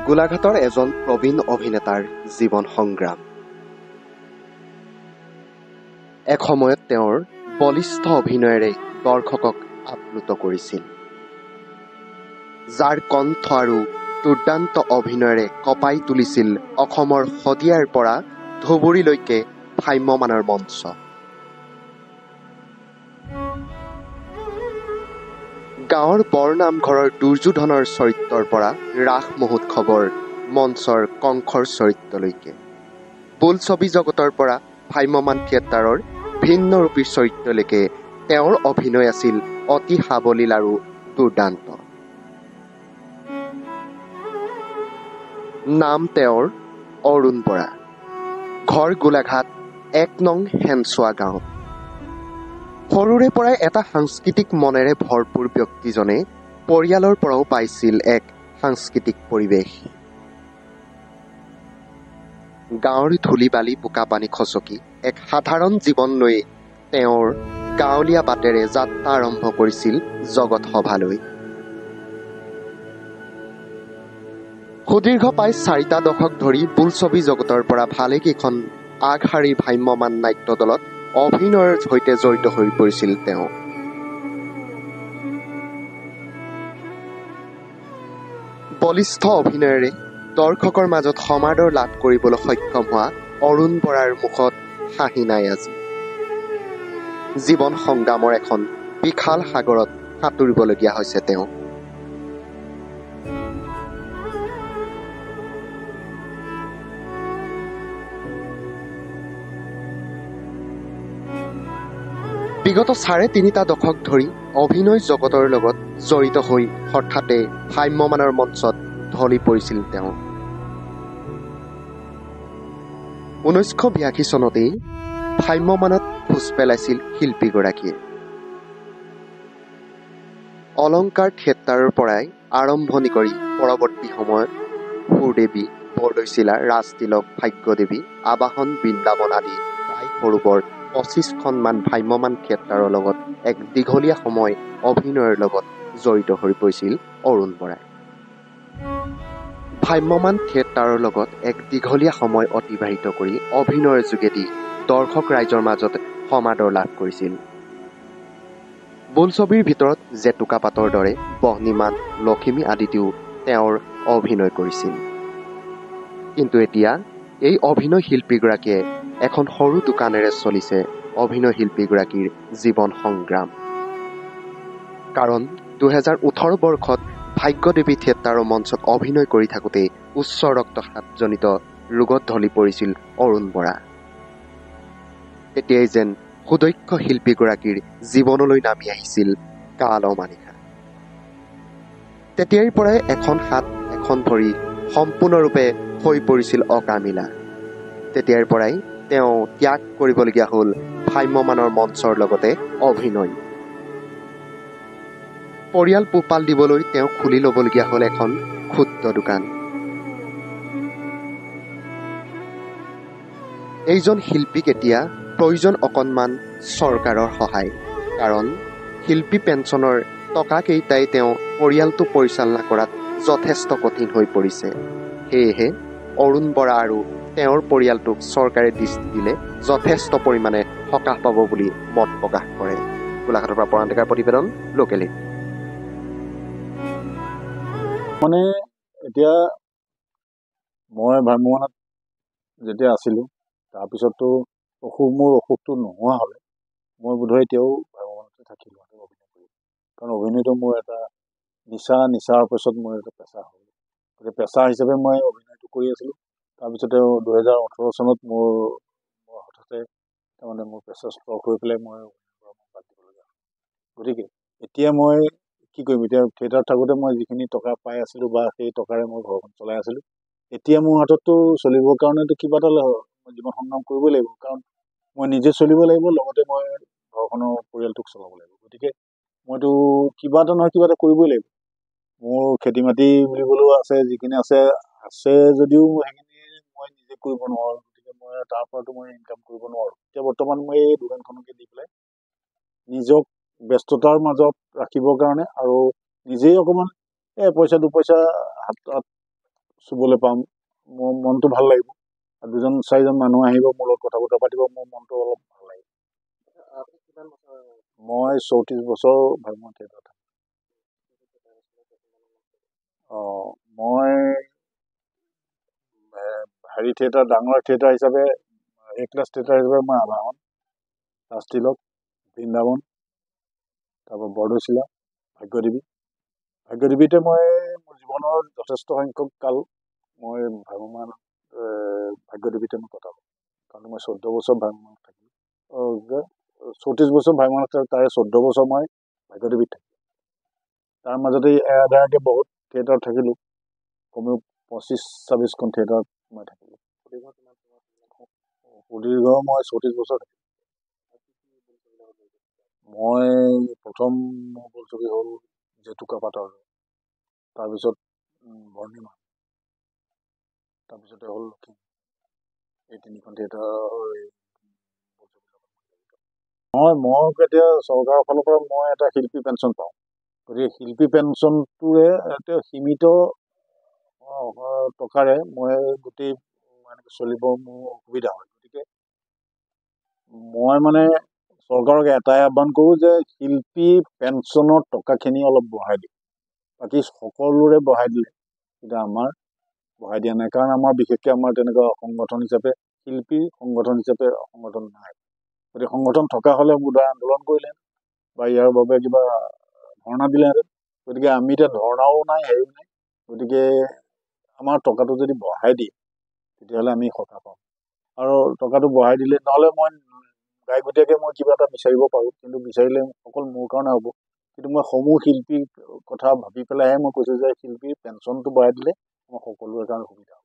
গোলাঘাটৰ এজন প্ৰবীণ অভিনেতাৰ জীৱন সংগ্ৰাম। এসময়ত তেওঁৰ বলিষ্ঠ অভিনয়েৰে দৰ্শকক আপ্লুত কৰিছিল, যাৰ কণ্ঠ আৰু দুৰ্দান্ত অভিনয়েৰে কঁপাই তুলিছিল অসমৰ শদিয়াৰ পৰা ধুবুৰীলৈকে ভ্ৰাম্যমানৰ মঞ্চ। গাঁৱৰ বৰনামঘৰৰ দুৰ্যোধনৰ চৰিত্ৰৰ পৰা ৰাস মহোৎসৱৰ মঞ্চৰ কংসৰ চৰিত্ৰলৈকে, বোলছবি জগতৰ পৰা ভ্ৰাম্যমান থিয়েটাৰৰ ভিন্নৰূপী চৰিত্ৰলৈকে তেওঁৰ অভিনয় আছিল অতি সাৱলীল আৰু দুৰ্দান্ত। নাম তেওঁৰ অৰুণ বৰা। ঘৰ গোলাঘাট ১ নং হেনচোৱা গাঁৱত। সৰুৰে পৰাই এটা সাংস্কৃতিক মনেৰে ভৰপূৰ ব্যক্তিজনে পৰিয়ালৰ পৰাও পাইছিল এক সাংস্কৃতিক পৰিৱেশ। গাঁৱৰ ধূলি বালি বোকা পানী খচকি এক সাধাৰণ জীৱন লৈ তেওঁৰ গাঁৱলীয়া বাটেৰে যাত্ৰা আৰম্ভ কৰিছিল জগত সভালৈ। সুদীৰ্ঘ প্ৰায় ৪টা দশক ধৰি বোলছবি জগতৰ পৰা ভালেকেইখন আগশাৰীৰ ভ্ৰাম্যমান নাট্য দলত অভিনয়ৰ সৈতে জড়িত হৈ পৰিছিল তেওঁ। বলিষ্ঠ অভিনয়েৰে দৰ্শকৰ মাজত সমাদৰ লাভ কৰিবলৈ সক্ষম হোৱা অৰুণ বৰাৰ মুখত হাঁহি নাই আজি। জীৱন সংগ্ৰামৰ এখন বিশাল সাগৰত সাঁতুৰিবলগীয়া হৈছে তেওঁ। বিগত ৩.৫ দশক ধৰি অভিনয় জগতৰ লগত জড়িত হৈ হঠাতে ভ্ৰাম্যমানৰ মঞ্চত ঢলি পৰিছিল তেওঁ। ১৯৮২ চনতেই ভ্ৰাম্যমানত খোজ পেলাইছিল শিল্পীগৰাকীয়ে। অলংকাৰ থিয়েটাৰৰ পৰাই আৰম্ভণি কৰি পৰৱৰ্তী সময়ত সুৰদেৱী, বৰদৈচিলা, ৰাজতিলক, ভাগ্যদেৱী, আবাহন, বৃন্দাবন আদি প্ৰায় সৰোবৰ ২৫খনমান ভ্ৰাম্যমান থিয়েটাৰৰ লগত এক দীঘলীয়া সময় অভিনয়ৰ লগত জড়িত হৈ পৰিছিল অৰুণ বৰাই। ভ্ৰাম্যমান থিয়েটাৰৰ লগত এক দীঘলীয়া সময় অতিবাহিত কৰি অভিনয়ৰ যোগেদি দৰ্শক ৰাইজৰ মাজত সমাদৰ লাভ কৰিছিল। বোলছবিৰ ভিতৰত জেতুকা পাতৰ দৰে, বহ্নিমান, লখিমী আদিতেও তেওঁৰ অভিনয় কৰিছিল। কিন্তু এতিয়া এই অভিনয় শিল্পীগৰাকীয়ে এখন সৰু দোকানেৰে চলিছে অভিনয় শিল্পীগৰাকীৰ জীৱন সংগ্ৰাম। কাৰণ ২০১৮ বৰ্ষত ভাগ্যদেৱী থিয়েটাৰৰ মঞ্চত অভিনয় কৰি থাকোঁতে উচ্চ ৰক্তচাপজনিত ৰোগত ঢলি পৰিছিল অৰুণ বৰা। তেতিয়াই যেন সুদক্ষ শিল্পীগৰাকীৰ জীৱনলৈ নামি আহিছিল কাল অমানিশা। তেতিয়াৰ পৰাই এখন হাত এখন ভৰি সম্পূৰ্ণৰূপে হৈ পৰিছিল অকামিলা। তেতিয়াৰ পৰাই তেওঁ ত্যাগ কৰিবলগীয়া হ'ল ভ্ৰাম্যমানৰ মঞ্চৰ লগতে অভিনয়। পৰিয়াল পোহপাল দিবলৈ তেওঁ খুলি ল'বলগীয়া হ'ল এখন ক্ষুদ্ৰ দোকান। এইজন শিল্পীক এতিয়া প্ৰয়োজন অকণমান চৰকাৰৰ সহায়। কাৰণ শিল্পী পেঞ্চনৰ টকাকেইটাই তেওঁ পৰিয়ালটো পৰিচালনা কৰাত যথেষ্ট কঠিন হৈ পৰিছে। সেয়েহে অৰুণ বৰা আৰু তেওঁৰ পৰিয়ালটোক চৰকাৰে দৃষ্টি দিলে যথেষ্ট পৰিমাণে সকাহ পাব বুলি মত প্ৰকাশ কৰে। গোলাঘাটৰ পৰা পৰাণ ডেকাৰ প্ৰতিবেদন, লোকেল হিট। মানে এতিয়া মই ভ্ৰাম্যমানত যেতিয়া আছিলোঁ, তাৰপিছততো মোৰ অসুখটো নোহোৱা হ'লে মই বোধহয় এতিয়াও ভ্ৰাম্যমানতে থাকিলোঁ অভিনয় কৰি। কাৰণ অভিনয়টো মোৰ এটা নিচাৰ পিছত মোৰ এটা পেচা হ'ল। গতিকে পেচা হিচাপে মই অভিনয়টো কৰি আছিলোঁ। তাৰপিছতে ২০১৮ চনত মোৰ হঠাতে তাৰমানে মোৰ প্ৰেছাৰ ষ্ট্ৰক হৈ পেলাই মই বাদ দিবলগীয়া হ'ল। গতিকে এতিয়া মই কি কৰিম? এতিয়া থিয়েটাৰত থাকোঁতে মই যিখিনি টকা পাই আছিলোঁ বা সেই টকাৰে মই ঘৰখন চলাই আছিলোঁ। এতিয়া মোৰ হাতততো চলিবৰ কাৰণেতো কিবা এটা জীৱন সংগ্ৰাম কৰিবই লাগিব। কাৰণ মই নিজে চলিব লাগিব, লগতে মই ঘৰখনৰ পৰিয়ালটোক চলাব লাগিব। গতিকে মইতো কিবা এটা নহয় কিবা এটা কৰিবই লাগিব। মোৰ খেতি মাটি বুলিবলৈও আছে, যিখিনি আছে যদিও সেইখিনি মই নিজে কৰিব নোৱাৰোঁ। গতিকে মই তাৰ পৰাতো মই ইনকাম কৰিব নোৱাৰোঁ। এতিয়া বৰ্তমান মই এই দোকানখনকে দি পেলাই নিজক ব্যস্ততাৰ মাজত ৰাখিবৰ কাৰণে আৰু নিজেই অকণমান পইচা দুপইচা হাতত চুবলৈ পাম, মোৰ মনটো ভাল লাগিব। আৰু 2-4জন মানুহ আহিব, মোৰ লগত কথা বতৰা পাতিব, মোৰ মনটো অলপ ভাল লাগিব। মই 34 বছৰ ভ্ৰাম্যমাণ থিয়েটাৰত থাকোঁ। মই হেৰি থিয়েটাৰ, ডাঙৰ থিয়েটাৰ হিচাপে A-ক্লাছ থিয়েটাৰ হিচাপে মই আবাহন, ৰাজতিলক, বৃন্দাবন, তাৰপৰা বৰদৈচিলা, ভাগ্যদেৱীতে মই মোৰ জীৱনৰ যথেষ্ট সংখ্যক কাল মই ভ্ৰাম্যমাণ ভাগ্যদেৱীতে মই কটালোঁ। কাৰণ মই 14 বছৰ ভ্ৰাম্যমাণত থাকিলোঁ। 34 বছৰ ভ্ৰাম্যমাণত তাৰে 14 বছৰ মই ভাগ্যদেৱীত থাকিলোঁ। তাৰ মাজতে এৰাধেৰাকৈ বহুত থিয়েটাৰত থাকিলোঁ। কমেও 25-26খন থিয়েটাৰত মই থাকিলোঁ। সুদীৰ্ঘ মই 34 বছৰ থাকিলোঁ। মই প্ৰথম মোৰ বোলছবি হ'ল জেতুকা পাতৰ, তাৰপিছত বৰ্ণিমা, তাৰপিছতে হ'ল লখিমী। এই 3খন থিয়েটাৰৰ মই এতিয়া চৰকাৰৰ ফালৰ পৰা মই এটা শিল্পী পেঞ্চন পাওঁ। গতিকে শিল্পী পেঞ্চনটোৰে এটা সীমিত টকাৰে মই গোটেই এনেকৈ চলিব মোৰ অসুবিধা হয়। গতিকে মই মানে চৰকাৰক এটাই আহ্বান কৰোঁ যে শিল্পী পেঞ্চনৰ টকাখিনি অলপ বঢ়াই দিয়ক। বাকী সকলোৰে বঢ়াই দিলে, এতিয়া আমাৰ বঢ়াই দিয়া নাই। কাৰণ আমাৰ বিশেষকৈ আমাৰ তেনেকুৱা সংগঠন হিচাপে, শিল্পী সংগঠন হিচাপে সংগঠন নাই। গতিকে সংগঠন থকা হ'লে বোধহয় আন্দোলন কৰিলে বা ইয়াৰ বাবে কিবা ধৰ্ণা দিলেহেঁতেন। গতিকে আমি এতিয়া ধৰ্ণাও নাই, হেৰিও নাই। গতিকে আমাৰ টকাটো যদি বঢ়াই দিয়ে তেতিয়াহ'লে আমি সকাহ পাম। আৰু টকাটো বঢ়াই দিলে, নহ'লে মই গাইগতীয়াকৈ মই কিবা এটা বিচাৰিব পাৰোঁ, কিন্তু বিচাৰিলে অকল মোৰ কাৰণে হ'ব। কিন্তু মই সমূহ শিল্পীৰ কথা ভাবি পেলাইহে মই কৈছোঁ যে শিল্পীৰ পেঞ্চনটো বঢ়াই দিলে আমাৰ সকলোৰে কাৰণে সুবিধা হ'ব।